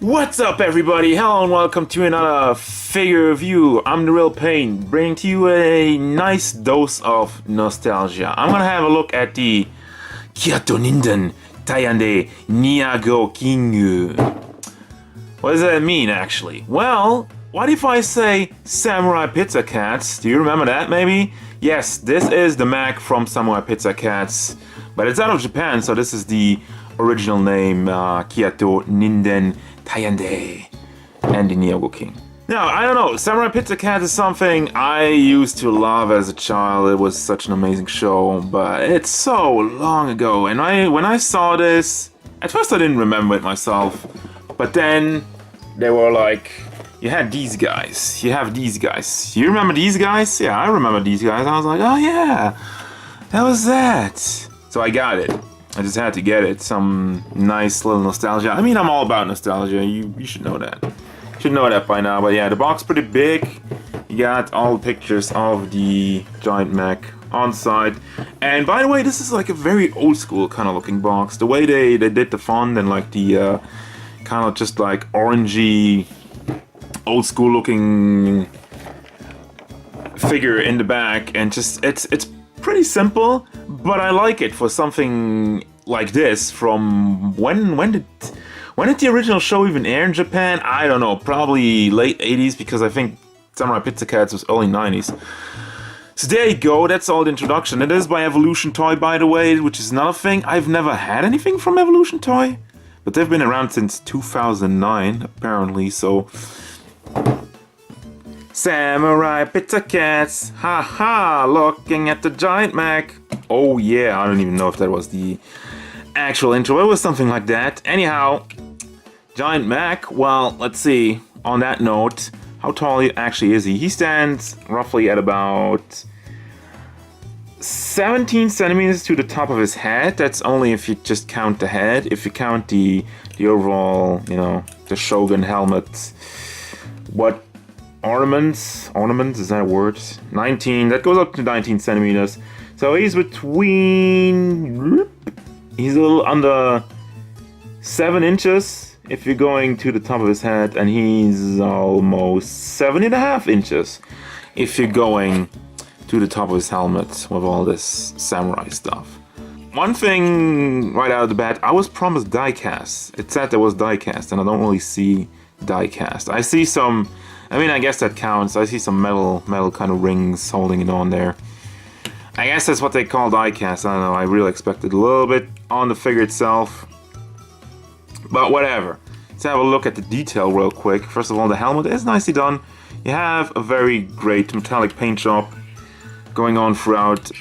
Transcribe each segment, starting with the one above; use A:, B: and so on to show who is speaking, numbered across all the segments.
A: What's up, everybody? Hello and welcome to another figure review. I'm the Real Pain, bringing to you a nice dose of nostalgia. I'm gonna have a look at the Kyoto Ninden Tayande Nyago Kingu. What does that mean, actually? Well, what if I say Samurai Pizza Cats? Do you remember that, maybe? Yes, this is the Mac from Samurai Pizza Cats, but it's out of Japan, so this is the original name, Kyoto Ninden Tayande and the Nyago King. Now, I don't know, Samurai Pizza Cats is something I used to love as a child. It was such an amazing show, but it's so long ago. And when I saw this, at first I didn't remember it myself, but then they were like, you had these guys, you have these guys. You remember these guys? Yeah, I remember these guys. I was like, oh yeah, that was that. So I got it. I just had to get it. Some nice little nostalgia. I mean, I'm all about nostalgia. You should know that. You should know that by now. But yeah, the box pretty big. You got all the pictures of the giant mech on side. And by the way, this is like a very old school kind of looking box. The way they did the font and like the kind of just like orangey, old school looking figure in the back, and just it's pretty simple, but I like it for something like this. From when did the original show even air in Japan? I don't know, probably late 80s, because I think Samurai Pizza Cats was early 90s. So there you go, that's all the introduction. It is by Evolution Toy, by the way, which is another thing. I've never had anything from Evolution Toy, but they've been around since 2009 apparently, so Samurai Pizza Cats, haha, looking at the giant mech. Oh yeah, I don't even know if that was the actual intro. It was something like that. Anyhow, giant mech, well, let's see, on that note, how tall actually is he? He stands roughly at about 17 centimeters to the top of his head. That's only if you just count the head. If you count the overall, you know, the Shogun helmet, what ornaments, is that a word? 19, that goes up to 19 centimeters. So he's between, he's a little under 7 inches if you're going to the top of his head, and he's almost 7.5 inches if you're going to the top of his helmet with all this samurai stuff. One thing right out of the bat, I was promised die-cast. It said there was die-cast, and I don't really see die-cast. I see some, I mean, I guess that counts. I see some metal kind of rings holding it on there. I guess that's what they call die-cast. I don't know, I really expected a little bit on the figure itself, but whatever. Let's have a look at the detail real quick. First of all, the helmet is nicely done. You have a very great metallic paint job going on throughout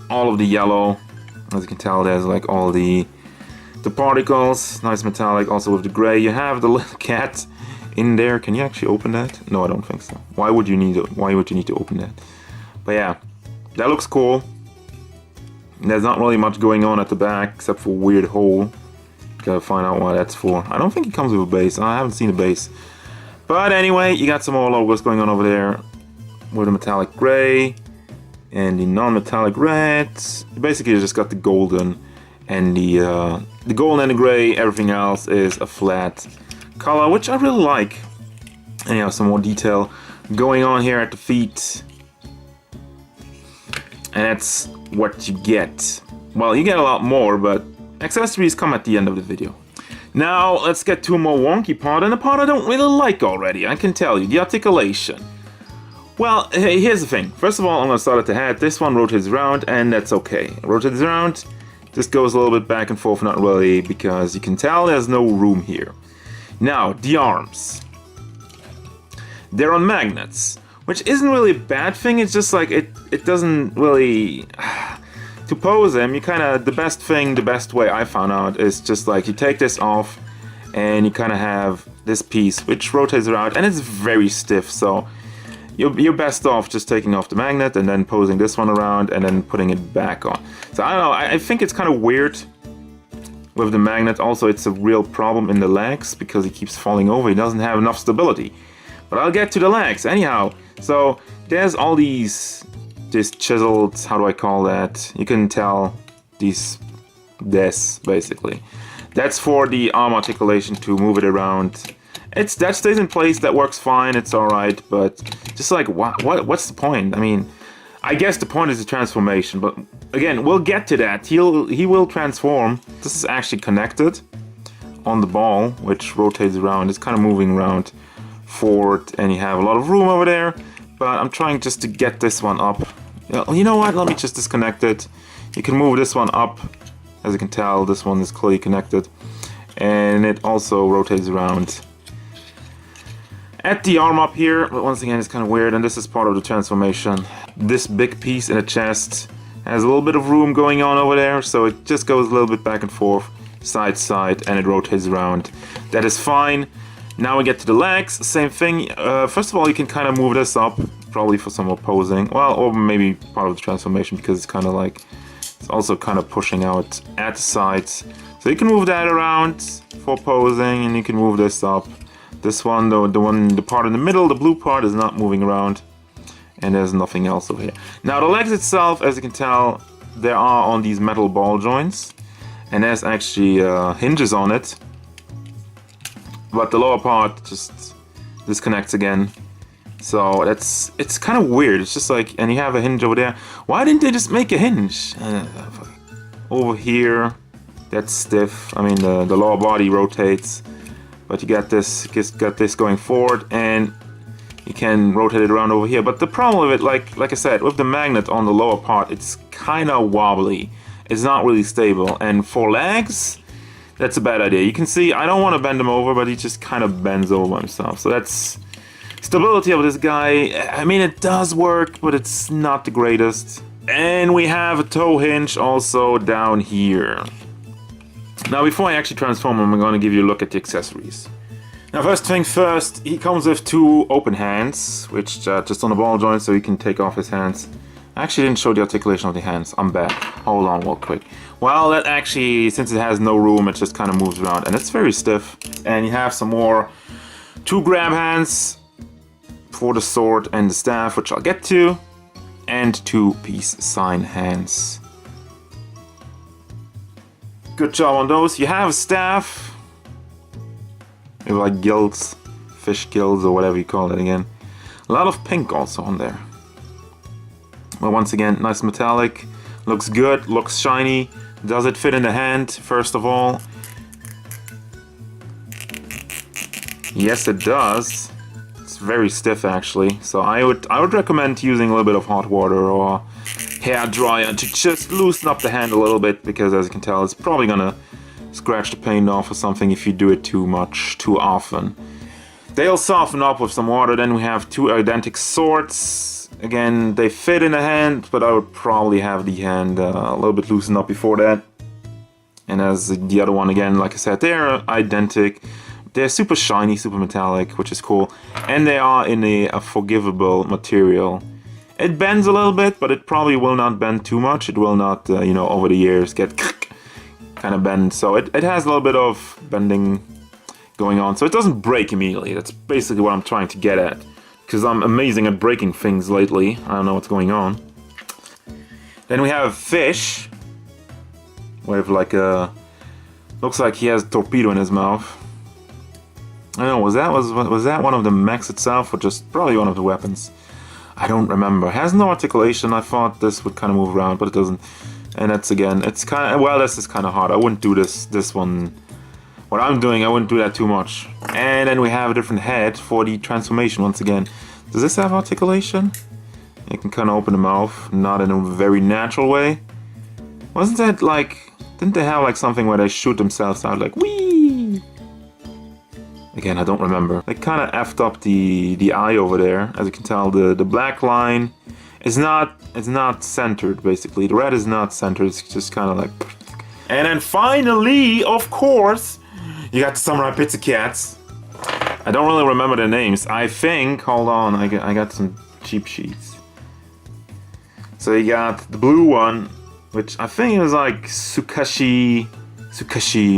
A: all of the yellow. As you can tell, there's like all the particles, nice metallic. Also with the gray, you have the little cat in there. Can you actually open that? No, I don't think so. Why would you need to open that? But yeah, that looks cool. There's not really much going on at the back except for a weird hole. Gotta find out what that's for. I don't think it comes with a base. I haven't seen a base. But anyway, you got some more logos going on over there with the metallic gray and the non-metallic red. Basically, you just got the golden and the golden and the gray. Everything else is a flat color, which I really like. Anyhow, some more detail going on here at the feet, and that's what you get. Well, you get a lot more, but accessories come at the end of the video. Now let's get to a more wonky part, and a part I don't really like already, I can tell you, the articulation. Well, hey, here's the thing. First of all, I'm gonna start at the head. This one rotates around, and that's okay. It rotates around, just goes a little bit back and forth, not really, because you can tell there's no room here. Now, the arms. They're on magnets, which isn't really a bad thing. It's just like, it doesn't really... To pose them, you kind of, the best way I found out is just like, you take this off, and you kind of have this piece, which rotates around, and it's very stiff, so you're best off just taking off the magnet, and then posing this one around, and then putting it back on. So I don't know, I think it's kind of weird with the magnet. Also, it's a real problem in the legs because he keeps falling over. He doesn't have enough stability. But I'll get to the legs. Anyhow, so there's all these chiseled, how do I call that? You can tell this basically. That's for the arm articulation to move it around. That stays in place, that works fine, it's alright, but just like, what's the point? I mean, I guess the point is the transformation, but again, we'll get to that. He will transform. This is actually connected on the ball, which rotates around. It's kind of moving around forward, and you have a lot of room over there, but I'm trying just to get this one up. You know what, let me just disconnect it. You can move this one up. As you can tell, this one is clearly connected, and it also rotates around at the arm up here, but once again it's kind of weird, and this is part of the transformation. This big piece in the chest has a little bit of room going on over there, so it just goes a little bit back and forth, side to side, and it rotates around. That is fine. Now we get to the legs, same thing. First of all, you can kind of move this up, probably for some more posing, well, or maybe part of the transformation, because it's kind of like, it's also kind of pushing out at the sides. So you can move that around for posing, and you can move this up. This one, the part in the middle, the blue part, is not moving around, and there's nothing else over here. Now the legs itself, as you can tell, there are on these metal ball joints, and there's actually hinges on it, but the lower part just disconnects again. So it's kind of weird. It's just like, and you have a hinge over there. Why didn't they just make a hinge? Over here, that's stiff. I mean, the lower body rotates. But you got this going forward, and you can rotate it around over here. But the problem with it, like I said, with the magnet on the lower part, it's kind of wobbly. It's not really stable. And for legs, that's a bad idea. You can see I don't want to bend him over, but he just kind of bends over himself. So that's stability of this guy. I mean, it does work, but it's not the greatest. And we have a toe hinge also down here. Now, before I actually transform him, I'm going to give you a look at the accessories. Now, first thing first, he comes with two open hands, which just on the ball joint, so you can take off his hands. I actually didn't show the articulation of the hands. I'm bad. Hold on real quick. Well, that actually, since it has no room, it just kind of moves around, and it's very stiff. And you have some more two grab hands for the sword and the staff, which I'll get to, and two peace sign hands. Good job on those. You have a staff with like gills, fish gills, or whatever you call it again. A lot of pink also on there. But once again, nice metallic. Looks good, looks shiny. Does it fit in the hand, first of all? Yes, it does. It's very stiff actually. So I would recommend using a little bit of hot water or hair dryer to just loosen up the hand a little bit, because as you can tell, it's probably gonna scratch the paint off or something if you do it too much, too often. They'll soften up with some water. Then we have two identical swords. Again, they fit in the hand, but I would probably have the hand a little bit loosened up before that. And as the other one, again, like I said, they're identical. They're super shiny, super metallic, which is cool. And they are in a forgivable material. It bends a little bit, but it probably will not bend too much. It will not, you know, over the years get kind of bend. So it has a little bit of bending going on. So it doesn't break immediately. That's basically what I'm trying to get at. Because I'm amazing at breaking things lately. I don't know what's going on. Then we have fish. With like a... Looks like he has a torpedo in his mouth. I don't know, was that one of the mechs itself, or just probably one of the weapons? I don't remember. It has no articulation. I thought this would kind of move around, but it doesn't. And that's, again, it's kind of, well, this is kind of hard. I wouldn't do this one. What I'm doing, I wouldn't do that too much. And then we have a different head for the transformation once again. Does this have articulation? You can kind of open the mouth, not in a very natural way. Wasn't that like, didn't they have like something where they shoot themselves out like, whee? Again, I don't remember. They kind of effed up the eye over there. As you can tell, the black line is not centered, basically. The red is not centered, it's just kind of like... And then finally, of course, you got the Samurai Pizza Cats. I don't really remember their names. I think, hold on, I got some cheap sheets. So you got the blue one, which I think is like Tsukashi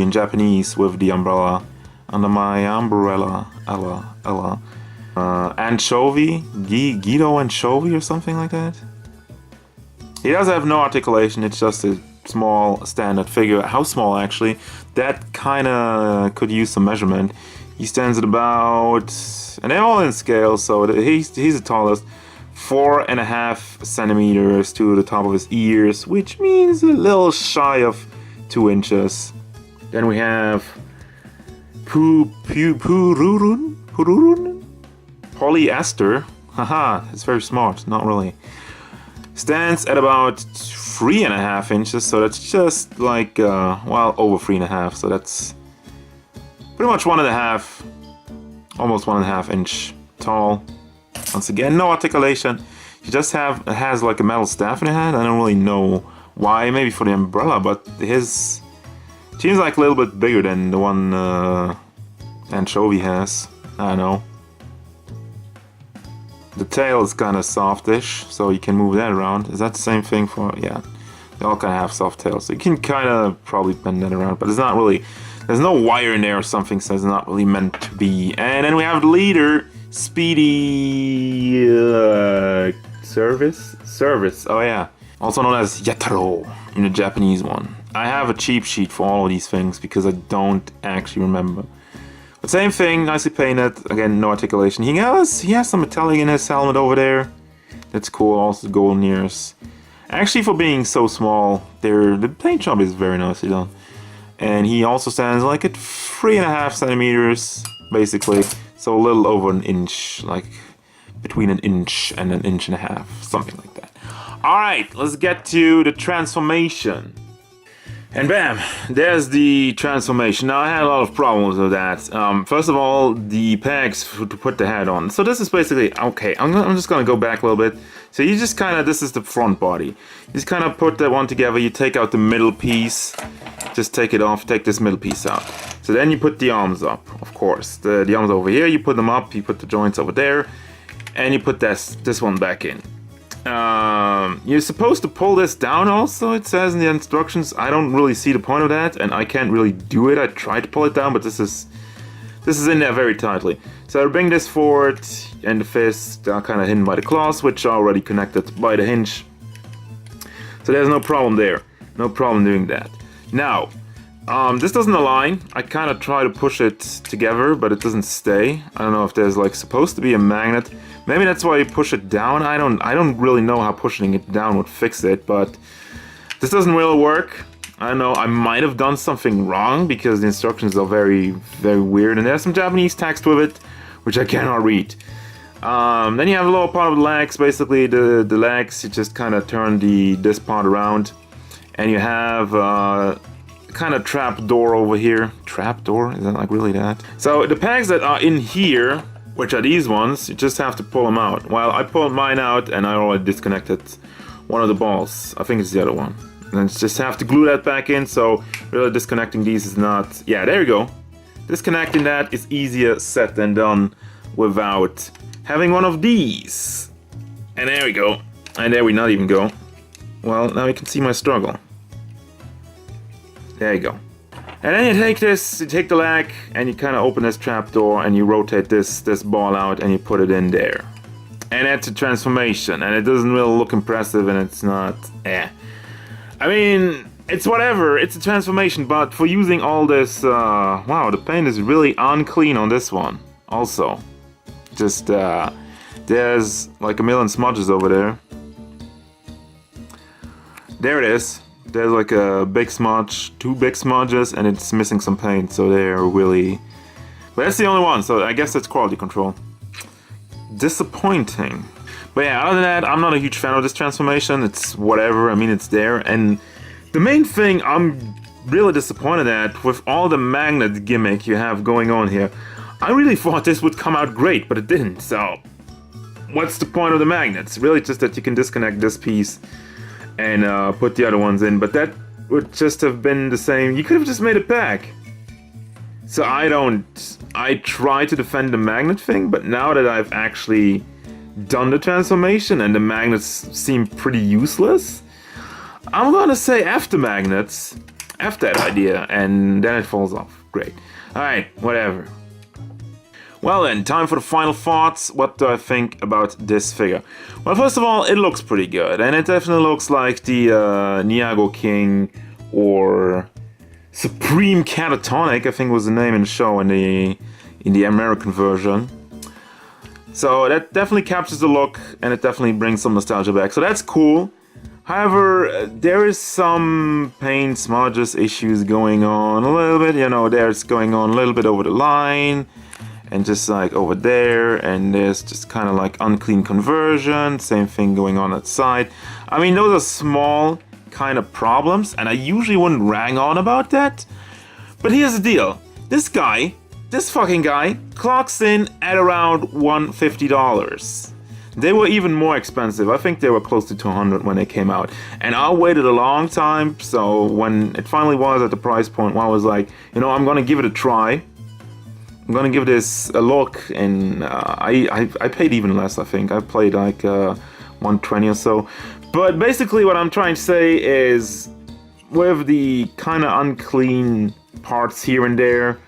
A: in Japanese with the umbrella. Under my umbrella, Ella. Anchovy? Guido Anchovy or something like that? He does have no articulation, it's just a small standard figure. How small, actually? That kind of could use some measurement. He stands at about, and they're all in scale, so he's the tallest. 4.5 centimeters to the top of his ears, which means a little shy of 2 inches. Then we have Pururun? Polyester. Haha, it's very smart, not really. Stands at about 3.5 inches, so that's just like, well, over 3.5, so that's pretty much 1.5, almost 1.5 inch tall. Once again, no articulation. He just has like a metal staff in the hand. I don't really know why, maybe for the umbrella, but his seems like a little bit bigger than the one Anchovy has. I don't know. The tail is kind of softish, so you can move that around. Is that the same thing for, yeah, they all kind of have soft tails, so you can kind of probably bend that around, but it's not really, there's no wire in there or something, so it's not really meant to be. And then we have the leader, Speedy Service, oh yeah, also known as Yataro in the Japanese one. I have a cheat sheet for all of these things because I don't actually remember. But same thing, nicely painted, again, no articulation. He has some metallic in his helmet over there. That's cool, also golden ears. Actually, for being so small, the paint job is very nicely done. And he also stands like at 3.5 centimeters, basically. So a little over an inch, like between an inch and an inch and a half, something like that. Alright, let's get to the transformation. And bam, there's the transformation. Now I had a lot of problems with that. First of all, the pegs to put the head on. So this is basically, okay, I'm just gonna go back a little bit. So you just kind of, this is the front body. You just kind of put that one together, you take out the middle piece, just take it off, take this middle piece out. So then you put the arms up, of course. The arms over here, you put them up, you put the joints over there, and you put this one back in. You're supposed to pull this down also, it says in the instructions. I don't really see the point of that, and I can't really do it. I tried to pull it down, but this is in there very tightly. So I bring this forward, and the fists are kind of hidden by the claws, which are already connected by the hinge. So there's no problem there. No problem doing that. Now, this doesn't align. I kind of try to push it together, but it doesn't stay. I don't know if there's like supposed to be a magnet. Maybe that's why you push it down. I don't really know how pushing it down would fix it, but this doesn't really work. I don't know, I might have done something wrong because the instructions are very, very weird, and there's some Japanese text with it, which I cannot read. Then you have the lower part of the legs, basically the legs, you just kind of turn this part around, and you have kind of trap door over here. Trap door? Is that like really that? So the pegs that are in here, which are these ones, you just have to pull them out. Well, I pulled mine out and I already disconnected one of the balls. I think it's the other one. And just have to glue that back in, so really disconnecting these is not... Yeah, there you go. Disconnecting that is easier said than done without having one of these. And there we go. And there we not even go. Well, now you can see my struggle. There you go. And then you take this, you take the leg, and you kind of open this trap door, and you rotate this ball out, and you put it in there. And that's a transformation, and it doesn't really look impressive, and it's not, I mean, it's whatever, it's a transformation, but for using all this, wow, the paint is really unclean on this one, also. Just, there's like a million smudges over there. There it is. There's like a big smudge, 2 big smudges, and it's missing some paint, so they're really... But that's the only one, so I guess that's quality control. Disappointing. But yeah, other than that, I'm not a huge fan of this transformation. It's whatever, I mean, it's there. And the main thing I'm really disappointed at, with all the magnet gimmick you have going on here, I really thought this would come out great, but it didn't, so... What's the point of the magnets? Really just that you can disconnect this piece and put the other ones in, but that would just have been the same. You could have just made it back. So I try to defend the magnet thing, but now that I've actually done the transformation and the magnets seem pretty useless, I'm gonna say F the magnets, F that idea, and then it falls off. Great. Alright, whatever. Well then, time for the final thoughts. What do I think about this figure? Well, first of all, it looks pretty good, and it definitely looks like the Nyago King or Supreme Catatonic, I think was the name in the show in the American version. So that definitely captures the look, and it definitely brings some nostalgia back. So that's cool. However, there is some paint smudges issues going on a little bit. You know, there's going on a little bit over the line. And just like over there, and there's just kind of like unclean conversion, same thing going on outside. I mean, those are small kind of problems, and I usually wouldn't rag on about that. But here's the deal. This fucking guy, clocks in at around $150. They were even more expensive. I think they were close to $200 when they came out. And I waited a long time, so when it finally was at the price point, I was like, you know, I'm gonna give it a try. I'm gonna give this a look, and I paid even less, I think. I paid like 120 or so. But basically what I'm trying to say is, with the kind of unclean parts here and there,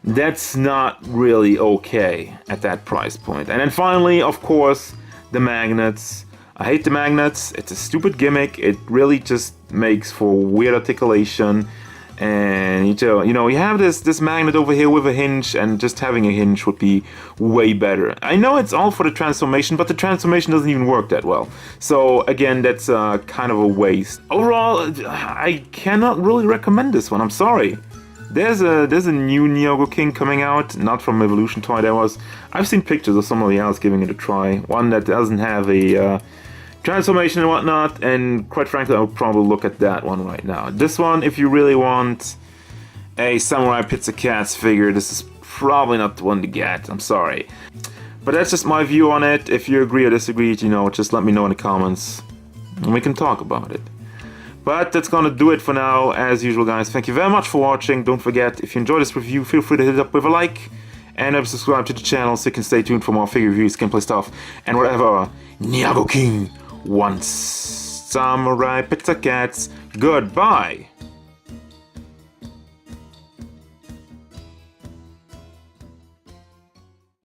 A: that's not really okay at that price point. And then finally, of course, the magnets. I hate the magnets. It's a stupid gimmick. It really just makes for weird articulation. And you know, you have this magnet over here with a hinge, and just having a hinge would be way better. I know it's all for the transformation, but the transformation doesn't even work that well. So again, that's kind of a waste. Overall, I cannot really recommend this one. I'm sorry. There's a new Nyago King coming out, not from Evolution Toy. I've seen pictures of somebody else giving it a try. One that doesn't have a transformation and whatnot, and quite frankly, I would probably look at that one right now. This one, if you really want a Samurai Pizza Cats figure, this is probably not the one to get. I'm sorry. But that's just my view on it. If you agree or disagree, you know, just let me know in the comments, and we can talk about it. But that's gonna do it for now. As usual, guys, thank you very much for watching. Don't forget, if you enjoyed this review, feel free to hit it up with a like, and subscribe to the channel so you can stay tuned for more figure reviews, gameplay stuff, and whatever Nyago King once. Samurai Pizza Cats, goodbye!